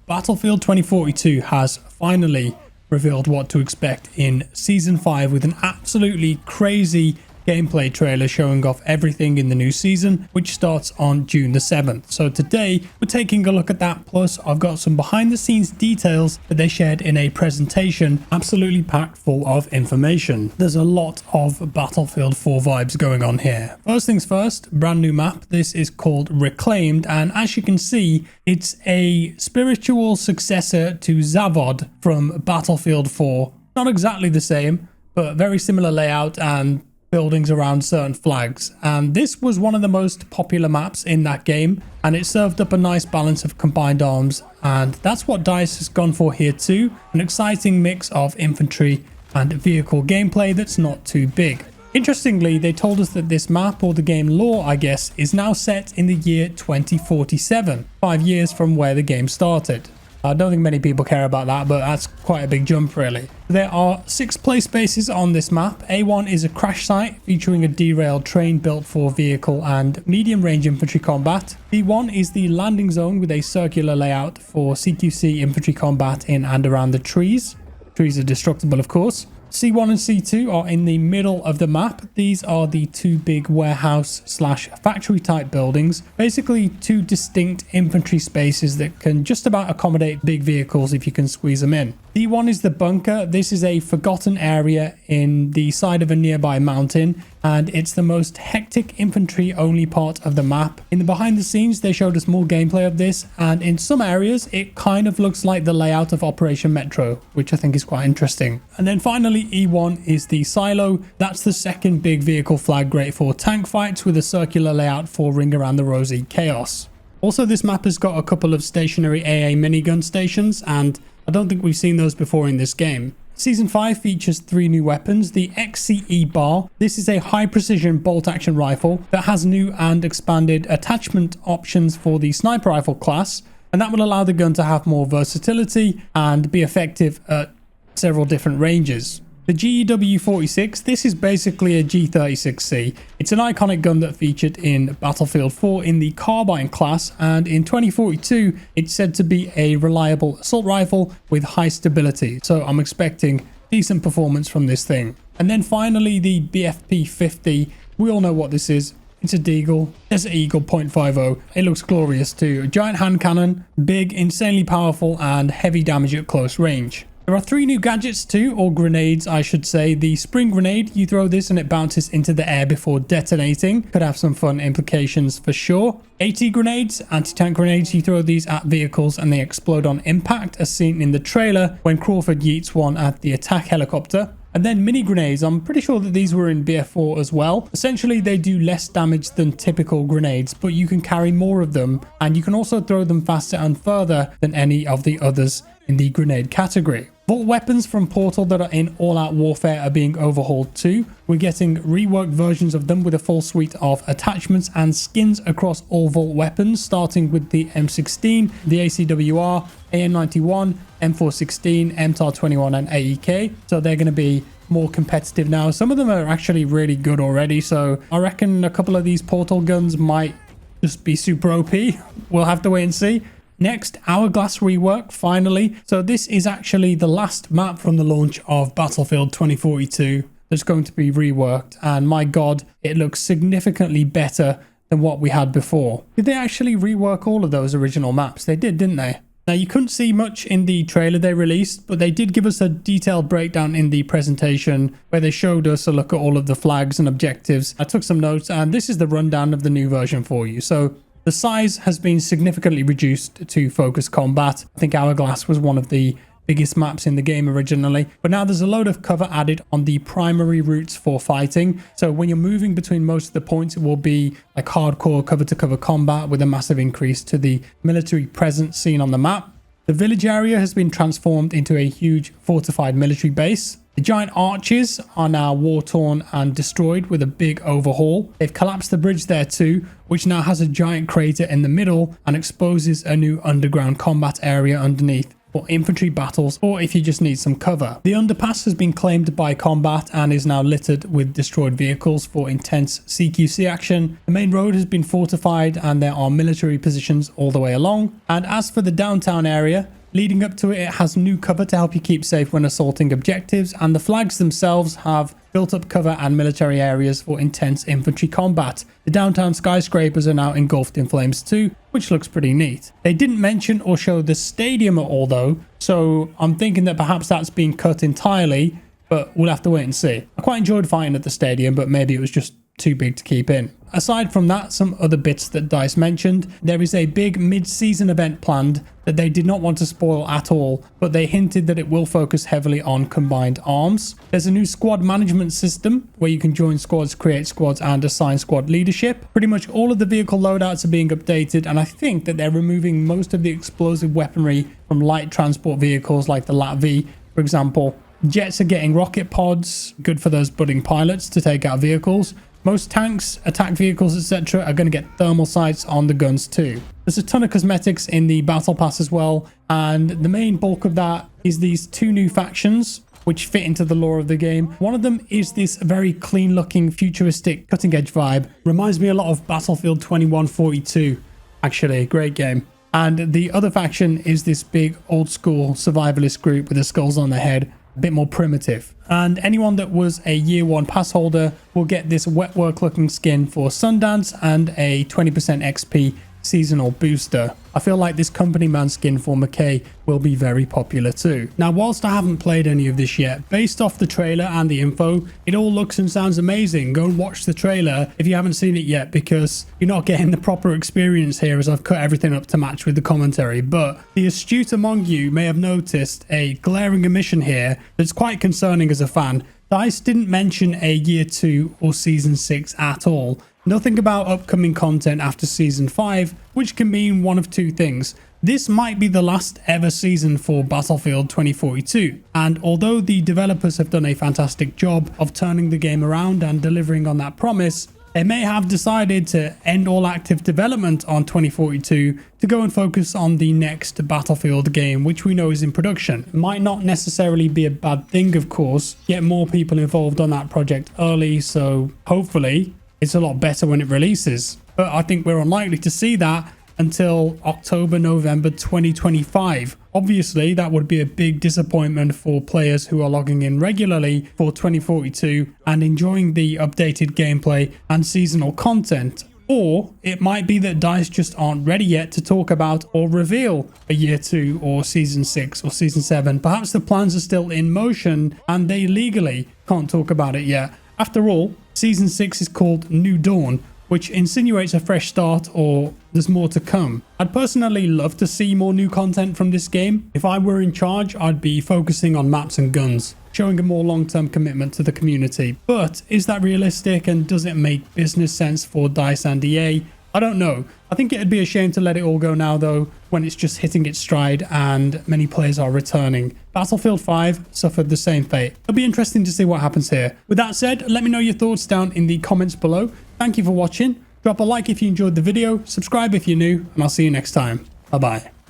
Battlefield 2042 has finally revealed what to expect in Season 5 with an absolutely crazy gameplay trailer showing off everything in the new season, which starts on June the 7th. So today we're taking a look at that, plus I've got some behind the scenes details that they shared in a presentation absolutely packed full of information. There's a lot of Battlefield 4 vibes going on here. First things first, brand new map. This is called Reclaimed, and as you can see, it's a spiritual successor to Zavod from Battlefield 4. Not exactly the same, but very similar layout and buildings around certain flags, and this was one of the most popular maps in that game, and it served up a nice balance of combined arms, and that's what DICE has gone for here too. An exciting mix of infantry and vehicle gameplay that's not too big. Interestingly, they told us that this map, or the game lore I guess, is now set in the year 2047, 5 years from where the game started. I don't think many people care about that, but that's quite a big jump really. There are 6 play spaces on this map. A1 is a crash site featuring a derailed train built for vehicle and medium range infantry combat. B1 is the landing zone with a circular layout for CQC infantry combat in and around the trees. Trees are destructible, of course. C1 and C2 are in the middle of the map. These are the 2 big warehouse slash factory type buildings, basically 2 distinct infantry spaces that can just about accommodate big vehicles if you can squeeze them in. D1 is the bunker. This is a forgotten area in the side of a nearby mountain, and it's the most hectic infantry only part of the map. In the behind the scenes, they showed us more gameplay of this, and in some areas it kind of looks like the layout of Operation Metro, which I think is quite interesting. And then finally, E1 is the silo. That's the second big vehicle flag, great for tank fights, with a circular layout for Ring Around the Rosie chaos. Also, this map has got a couple of stationary AA minigun stations, and I don't think we've seen those before in this game. Season 5 features 3 new weapons. The XCE bar. This is a high precision bolt action rifle that has new and expanded attachment options for the sniper rifle class, and that will allow the gun to have more versatility and be effective at several different ranges. The GEW46, this is basically a G36C. It's an iconic gun that featured in Battlefield 4 in the carbine class, and in 2042 it's said to be a reliable assault rifle with high stability, so I'm expecting decent performance from this thing. And then finally the BFP50, we all know what this is. It's a Deagle, Desert Eagle .50. It looks glorious too. A giant hand cannon, big, insanely powerful, and heavy damage at close range. There are 3 new gadgets too, or grenades I should say. The spring grenade, you throw this and it bounces into the air before detonating. Could have some fun implications for sure. AT grenades, anti-tank grenades, you throw these at vehicles and they explode on impact, as seen in the trailer when Crawford yeets one at the attack helicopter. And then mini grenades, I'm pretty sure that these were in BF4 as well. Essentially, they do less damage than typical grenades, but you can carry more of them, and you can also throw them faster and further than any of the others in the grenade category. Vault weapons from Portal that are in All Out Warfare are being overhauled too. We're getting reworked versions of them with a full suite of attachments and skins across all Vault weapons, starting with the M16, the ACWR, AN91, M416, MTAR21 and AEK. So they're going to be more competitive now. Some of them are actually really good already, so I reckon a couple of these Portal guns might just be super OP. We'll have to wait and see. Next, Hourglass rework, finally. So this is actually the last map from the launch of Battlefield 2042 that's going to be reworked, and my god, it looks significantly better than what we had before. Did they actually rework all of those original maps? They did, didn't they? Now, you couldn't see much in the trailer they released, but they did give us a detailed breakdown in the presentation where they showed us a look at all of the flags and objectives. I took some notes, and this is the rundown of the new version for you. So the size has been significantly reduced to focus combat. I think Hourglass was one of the biggest maps in the game originally, but now there's a load of cover added on the primary routes for fighting. So when you're moving between most of the points, it will be like hardcore cover to cover combat with a massive increase to the military presence seen on the map. The village area has been transformed into a huge fortified military base. The giant arches are now war-torn and destroyed with a big overhaul. They've collapsed the bridge there too, which now has a giant crater in the middle and exposes a new underground combat area underneath. for infantry battles or if you just need some cover. The underpass has been claimed by combat and is now littered with destroyed vehicles for intense CQC action. The main road has been fortified and there are military positions all the way along. And as for the downtown area, leading up to it, it has new cover to help you keep safe when assaulting objectives, and the flags themselves have built up cover and military areas for intense infantry combat. The downtown skyscrapers are now engulfed in flames too, which looks pretty neat. They didn't mention or show the stadium at all though, so I'm thinking that perhaps that's been cut entirely, but we'll have to wait and see. I quite enjoyed fighting at the stadium, but maybe it was just too big to keep in. Aside from that, some other bits that DICE mentioned. There is a big mid-season event planned that they did not want to spoil at all, but they hinted that it will focus heavily on combined arms. There's a new squad management system where you can join squads, create squads, and assign squad leadership. Pretty much all of the vehicle loadouts are being updated, and I think that they're removing most of the explosive weaponry from light transport vehicles like the LAT-V, for example. Jets are getting rocket pods, good for those budding pilots to take out vehicles. Most tanks, attack vehicles, etc. are going to get thermal sights on the guns too. There's a ton of cosmetics in the battle pass as well, and the main bulk of that is these two new factions which fit into the lore of the game. One of them is this very clean looking futuristic cutting edge vibe. Reminds me a lot of Battlefield 2142, actually, great game. And the other faction is this big old school survivalist group with the skulls on their head. A bit more primitive. And anyone that was a year 1 pass holder will get this wet work looking skin for Sundance and a 20% XP seasonal booster. I feel like this company man skin for McKay will be very popular too. Now, whilst I haven't played any of this yet, based off the trailer and the info, it all looks and sounds amazing. Go and watch the trailer if you haven't seen it yet, because you're not getting the proper experience here as I've cut everything up to match with the commentary. But the astute among you may have noticed a glaring omission here that's quite concerning as a fan. DICE didn't mention a year 2 or season 6 at all. Nothing about upcoming content after season 5, which can mean one of two things. This might be the last ever season for Battlefield 2042, and although the developers have done a fantastic job of turning the game around and delivering on that promise, they may have decided to end all active development on 2042 to go and focus on the next Battlefield game, which we know is in production. It might not necessarily be a bad thing, of course, get more people involved on that project early, so hopefully it's a lot better when it releases. But I think we're unlikely to see that until October, November 2025. Obviously, that would be a big disappointment for players who are logging in regularly for 2042 and enjoying the updated gameplay and seasonal content. Or it might be that DICE just aren't ready yet to talk about or reveal a year 2 or season 6 or season 7. Perhaps the plans are still in motion and they legally can't talk about it yet. After all, season 6 is called New Dawn, which insinuates a fresh start or there's more to come. I'd personally love to see more new content from this game. If I were in charge, I'd be focusing on maps and guns, showing a more long-term commitment to the community. But is that realistic, and does it make business sense for DICE and EA? I don't know. I think it'd be a shame to let it all go now though, when it's just hitting its stride and many players are returning. Battlefield 5 suffered the same fate. It'll be interesting to see what happens here. With that said, let me know your thoughts down in the comments below. Thank you for watching. Drop a like if you enjoyed the video, subscribe if you're new, and I'll see you next time. Bye bye.